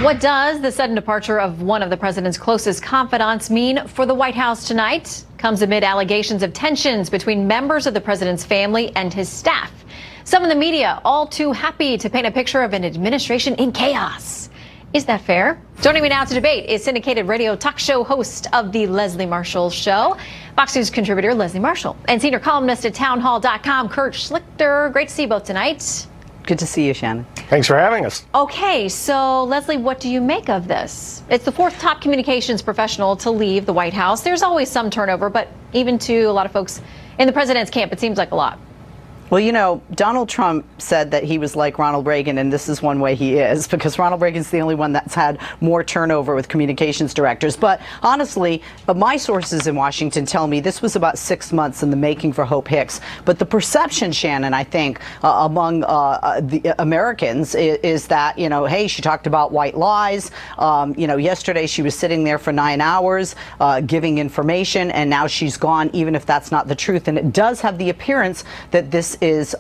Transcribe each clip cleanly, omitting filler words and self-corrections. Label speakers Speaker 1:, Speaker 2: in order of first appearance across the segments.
Speaker 1: What does the sudden departure of one of the president's closest confidants mean for the White House tonight? Comes amid allegations of tensions between members of the president's family and his staff. Some in the media all too happy to paint a picture of an administration in chaos. Is that fair? Joining me now to debate is syndicated radio talk show host of The Leslie Marshall Show, Fox News contributor Leslie Marshall, and senior columnist at townhall.com, Kurt Schlichter. Great to see you both tonight.
Speaker 2: Good to see you, Shannon.
Speaker 3: Thanks for having us.
Speaker 1: Okay, so Leslie, what do you make of this? It's the fourth top communications professional to leave the White House. There's always some turnover, but even to a lot of folks in the president's camp, it seems like a lot.
Speaker 2: Well, you know, Donald Trump said that he was like Ronald Reagan, and this is one way he is, because Ronald Reagan's the only one that's had more turnover with communications directors. But honestly, my sources in Washington tell me this was about 6 months in the making for Hope Hicks. But the perception, Shannon, I think, among the Americans is that, you know, hey, she talked about white lies. You know, yesterday she was sitting there for 9 hours giving information, and now she's gone, even if that's not the truth. And it does have the appearance that this is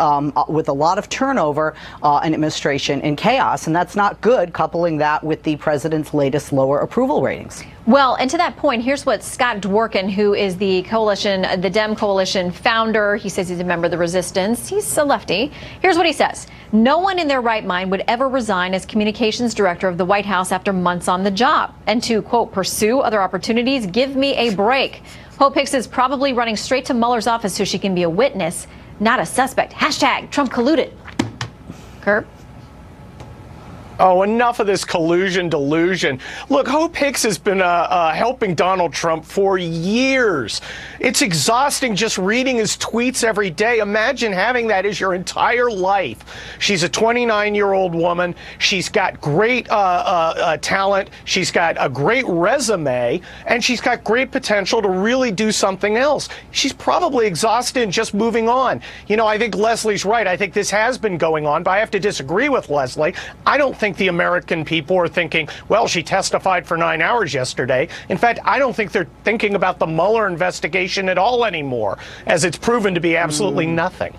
Speaker 2: with a lot of turnover, an administration in chaos, and that's not good, coupling that with the president's latest lower approval ratings.
Speaker 1: Well, and to that point, here's what Scott Dworkin, who is the coalition, the Dem Coalition founder, he says he's a member of the resistance. He's a lefty. Here's what he says. No one in their right mind would ever resign as communications director of the White House after months on the job. And to, quote, pursue other opportunities, give me a break. Hope Hicks is probably running straight to Mueller's office so she can be a witness, not a suspect. Hashtag Trump colluded. Kurt?
Speaker 3: Oh, enough of this collusion delusion. Look, Hope Hicks has been helping Donald Trump for years. It's exhausting just reading his tweets every day. Imagine having that as your entire life. She's a 29-year-old woman. She's got great talent. She's got a great resume, and she's got great potential to really do something else. She's probably exhausted and just moving on. You know, I think Leslie's right. I think this has been going on, but I have to disagree with Leslie. I don't think the American people are thinking, well, she testified for 9 hours yesterday. In fact, I don't think they're thinking about the Mueller investigation at all anymore, as it's proven to be absolutely nothing.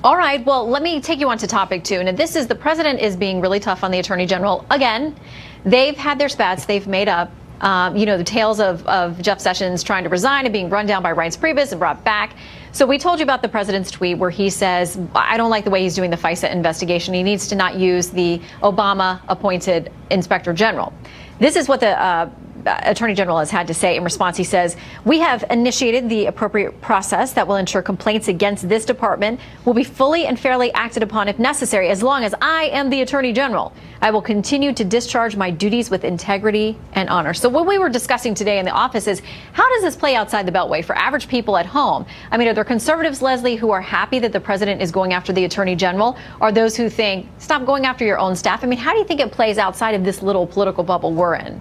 Speaker 1: All right, well, let me take you on to topic two. And this is the president is being really tough on the attorney general. Again, they've had their spats. They've made up. You know, the tales of Jeff Sessions trying to resign and being run down by Reince Priebus and brought back. So we told you about the president's tweet where he says, I don't like the way he's doing the FISA investigation. He needs to not use the Obama-appointed inspector general. This is what the Attorney General has had to say in response. He says, we have initiated the appropriate process that will ensure complaints against this department will be fully and fairly acted upon if necessary, as long as I am the Attorney General. I will continue to discharge my duties with integrity and honor. So what we were discussing today in the office is, how does this play outside the Beltway for average people at home? I mean, are there conservatives, Leslie, who are happy that the president is going after the Attorney General? Or those who think, stop going after your own staff? I mean, how do you think it plays outside of this little political bubble we're in?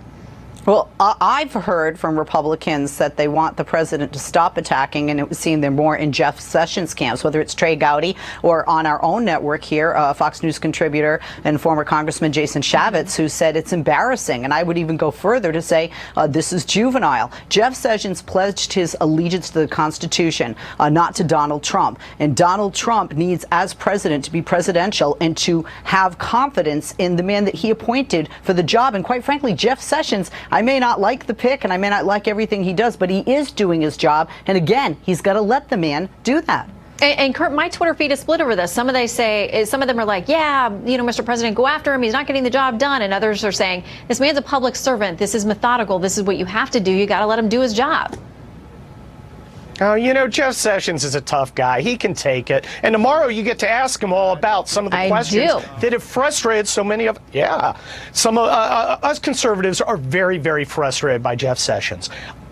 Speaker 2: Well, I've heard from Republicans that they want the president to stop attacking, and it would seem they're more in Jeff Sessions' camps, whether it's Trey Gowdy or on our own network here, Fox News contributor and former Congressman Jason Chaffetz, who said it's embarrassing. And I would even go further to say this is juvenile. Jeff Sessions pledged his allegiance to the Constitution, not to Donald Trump. And Donald Trump needs, as president, to be presidential and to have confidence in the man that he appointed for the job. And quite frankly, Jeff Sessions, I may not like the pick and I may not like everything he does, but he is doing his job. And again, he's got to let the man do that.
Speaker 1: And Kurt, my Twitter feed is split over this. Some of them are like, yeah, you know, Mr. President, go after him. He's not getting the job done. And others are saying, this man's a public servant. This is methodical. This is what you have to do. You got to let him do his job.
Speaker 3: Oh, you know, Jeff Sessions is a tough guy. He can take it. And tomorrow you get to ask him all about some of the questions that have frustrated so many of, some of us conservatives are very, very frustrated by Jeff Sessions.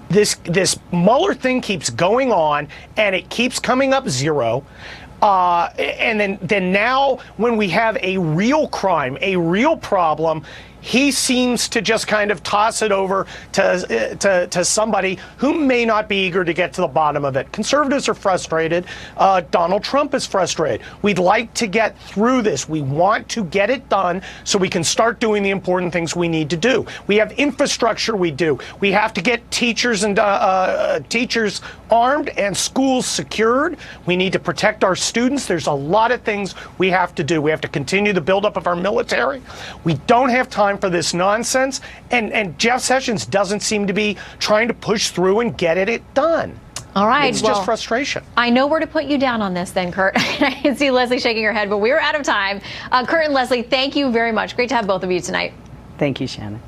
Speaker 3: This Mueller thing keeps going on, and it keeps coming up zero. And then now when we have a real crime, a real problem, he seems to just kind of toss it over to somebody who may not be eager to get to the bottom of it. Conservatives are frustrated. Donald Trump is frustrated. We'd like to get through this. We want to get it done so we can start doing the important things we need to do. We have infrastructure we do. We have to get teachers and teachers armed and schools secured. We need to protect our students. There's a lot of things we have to do. We have to continue the buildup of our military. We don't have time time for this nonsense, and Jeff Sessions doesn't seem to be trying to push through and get it done.
Speaker 1: All right.
Speaker 3: It's just frustration.
Speaker 1: I know where to put you down on this then, Kurt. I can see Leslie shaking her head, but we're out of time. Kurt and Leslie, thank you very much. Great to have both of you tonight.
Speaker 2: Thank you, Shannon.